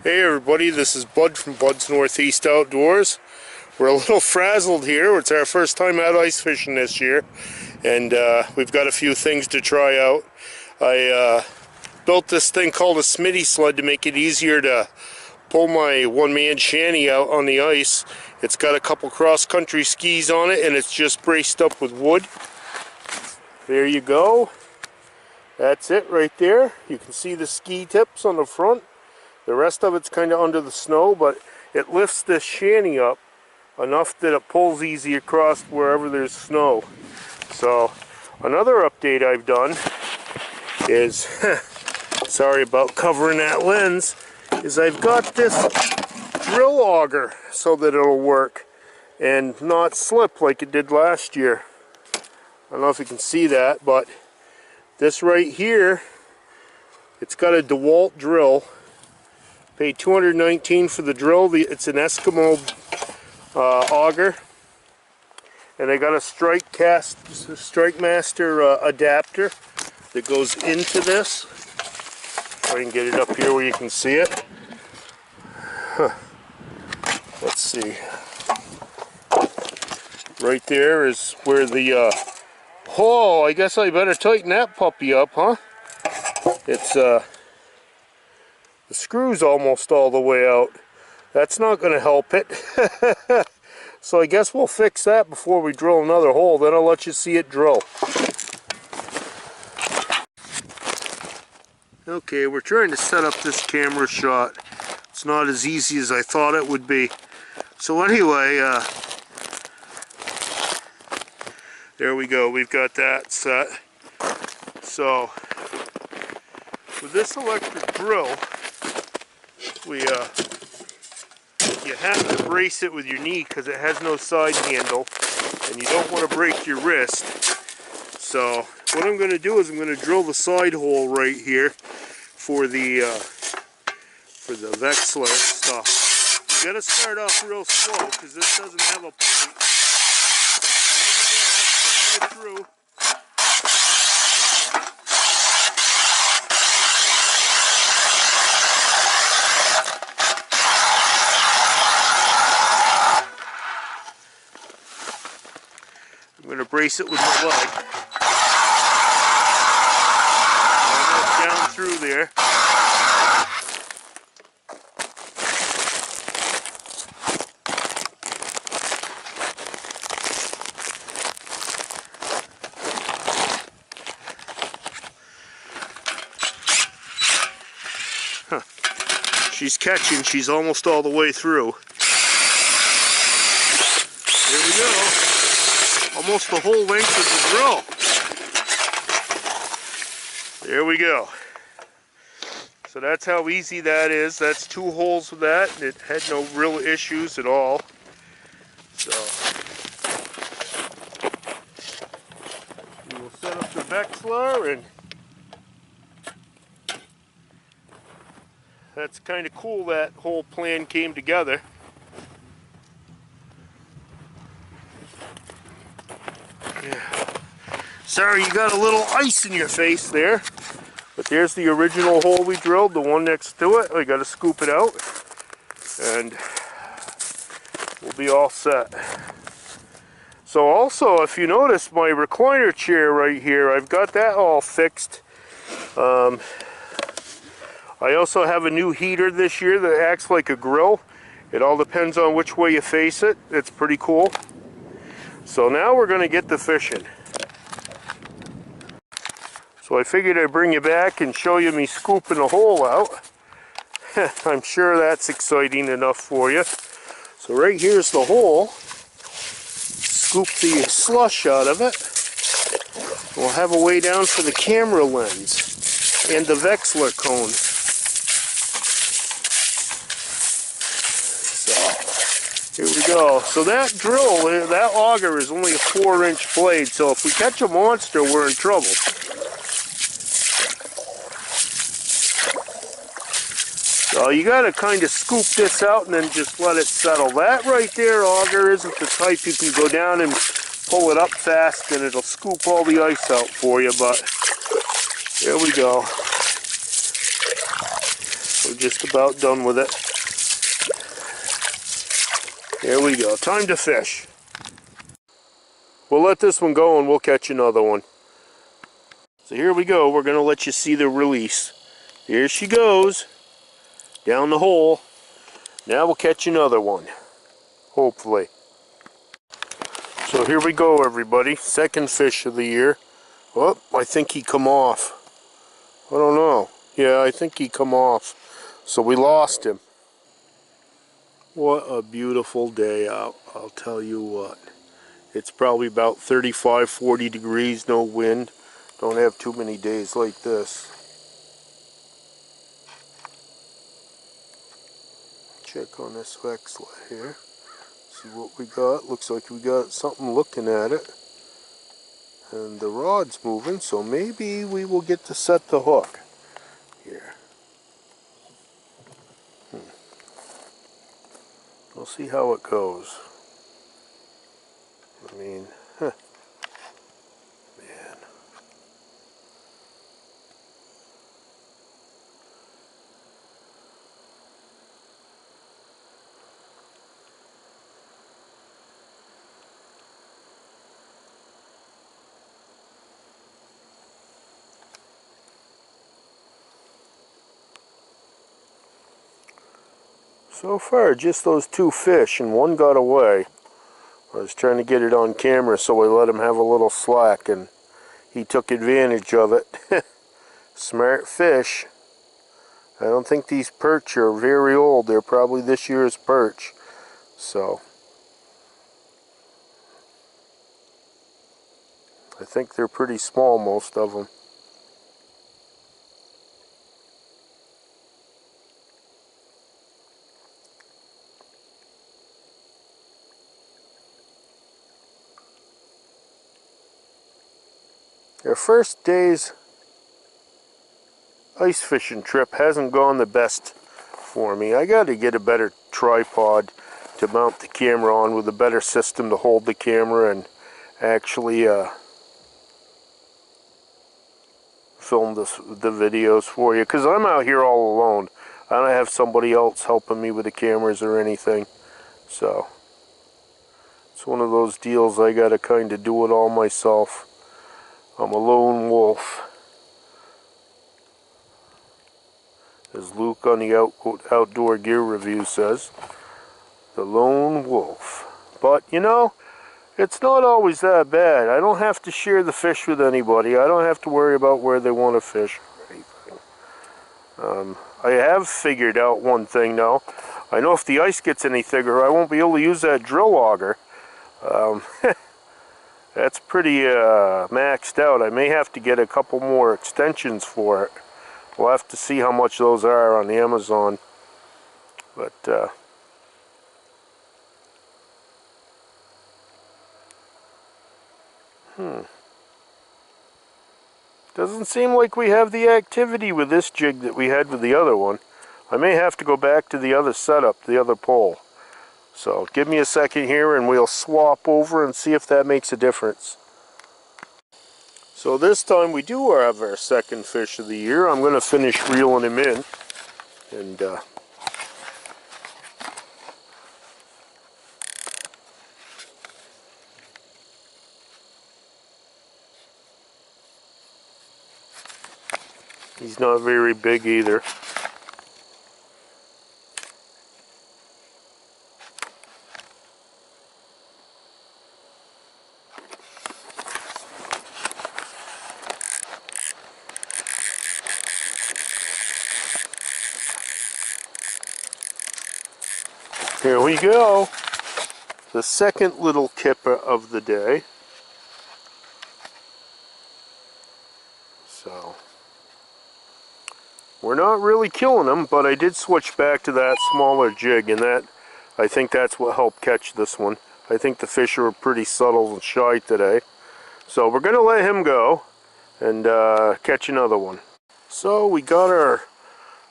Hey everybody, this is Bud from Bud's Northeast Outdoors. We're a little frazzled here. It's our first time out ice fishing this year, and we've got a few things to try out. I built this thing called a Smitty sled to make it easier to pull my one-man shanty out on the ice. It's got a couple cross-country skis on it, and it's just braced up with wood. There you go. That's it right there. You can see the ski tips on the front. The rest of it's kind of under the snow, but it lifts this shanty up enough that it pulls easy across wherever there's snow. So another update I've done is, sorry about covering that lens, is I've got this drill auger so that it'll work and not slip like it did last year. I don't know if you can see that, but this right here, it's got a DeWalt drill. Paid $219 for the drill. It's an Eskimo auger, and I got a Strike Master adapter that goes into this. If I can get it up here where you can see it. Let's see. Right there is where the oh, I guess I better tighten that puppy up, huh? It's the screw's almost all the way out. That's not going to help it. So I guess we'll fix that before we drill another hole. Then I'll let you see it drill. Okay, we're trying to set up this camera shot. It's not as easy as I thought it would be. So anyway, there we go. We've got that set. So with this electric drill, you have to brace it with your knee because it has no side handle, and you don't want to break your wrist. So what I'm going to do is I'm going to drill the side hole right here for the Vexler stuff. You got to start off real slow because this doesn't have a point. There we go. Through. I'm going to brace it with my leg. Almost down through there. Huh. She's catching. She's almost all the way through. There we go. Almost the whole length of the drill. There we go. So that's how easy that is. That's 2 holes with that. It had no real issues at all. So we will set up the Vexler, and that's kind of cool that whole plan came together. Yeah. Sorry you got a little ice in your face there, but there's the original hole we drilled, the one next to it. I got to scoop it out, and we'll be all set. So also, if you notice my recliner chair right here, I've got that all fixed. I also have a new heater this year that acts like a grill. It all depends on which way you face it. It's pretty cool. So now we're going to get to fishing. So I figured I'd bring you back and show you me scooping a hole out. I'm sure that's exciting enough for you. So right here's the hole. Scoop the slush out of it. We'll have a way down for the camera lens and the Vexler cone. Here we go. So that drill, that auger is only a 4-inch blade, so if we catch a monster, we're in trouble. So you got to kind of scoop this out and then just let it settle. That right there, auger, isn't the type you can go down and pull it up fast and it'll scoop all the ice out for you, but here we go. just about done with it. Here we go. Time to fish. We'll let this one go and we'll catch another one. So here we go. We're going to let you see the release. Here she goes. Down the hole. Now we'll catch another one. Hopefully. So here we go, everybody. Second fish of the year. Oh, I think he come off. I don't know. Yeah, I think he come off. So we lost him. What a beautiful day out. I'll tell you what. It's probably about 35, 40 degrees, no wind. Don't have too many days like this. Check on this Vexilla here. See what we got. Looks like we got something looking at it. And the rod's moving, so maybe we will get to set the hook here. We'll see how it goes. I mean, man. So far, just those two fish, and one got away. I was trying to get it on camera, so I let him have a little slack, and he took advantage of it. Smart fish. I don't think these perch are very old. They're probably this year's perch. So, I think they're pretty small, most of them. Our first day's ice fishing trip hasn't gone the best for me. I got to get a better tripod to mount the camera on, with a better system to hold the camera and actually film the videos for you, because I'm out here all alone. I don't have somebody else helping me with the cameras or anything, so it's one of those deals I got to kind of do it all myself. I'm a lone wolf, as Luke on the Outdoor Gear Review says. The lone wolf. But, you know, it's not always that bad. I don't have to share the fish with anybody. I don't have to worry about where they want to fish or anything. I have figured out one thing now. I know if the ice gets any thicker, I won't be able to use that drill auger. That's pretty maxed out. I may have to get a couple more extensions for it. We'll have to see how much those are on the Amazon. But doesn't seem like we have the activity with this jig that we had with the other one. I may have to go back to the other setup, the other pole. So give me a second here and we'll swap over and see if that makes a difference. So this time we do have our second fish of the year. I'm going to finish reeling him in. And he's not very big either. Here we go. The second little kipper of the day. So, we're not really killing them, but I did switch back to that smaller jig, and I think that's what helped catch this one. I think the fish are pretty subtle and shy today. So we're going to let him go and catch another one. So we got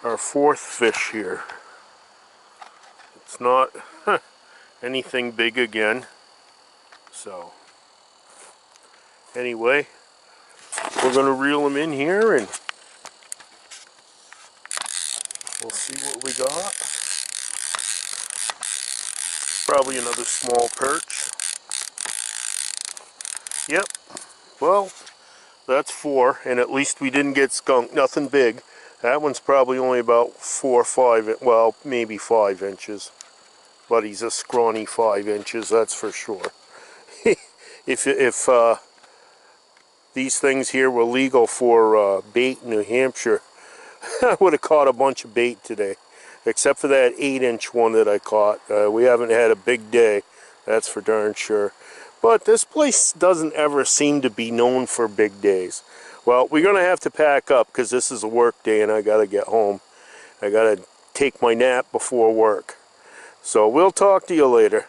our fourth fish here. It's not anything big again. So anyway, we're going to reel him in here and we'll see got? Probably another small perch. Yep. Well, that's 4, and at least we didn't get skunked. Nothing big. That one's probably only about 4 or 5, well, maybe 5 inches. But he's a scrawny 5 inches, that's for sure. if these things here were legal for bait in New Hampshire, I would have caught a bunch of bait today. Except for that 8-inch one that I caught. We haven't had a big day, that's for darn sure. But this place doesn't ever seem to be known for big days. Well, we're going to have to pack up because this is a work day and I got to get home. I got to take my nap before work. So we'll talk to you later.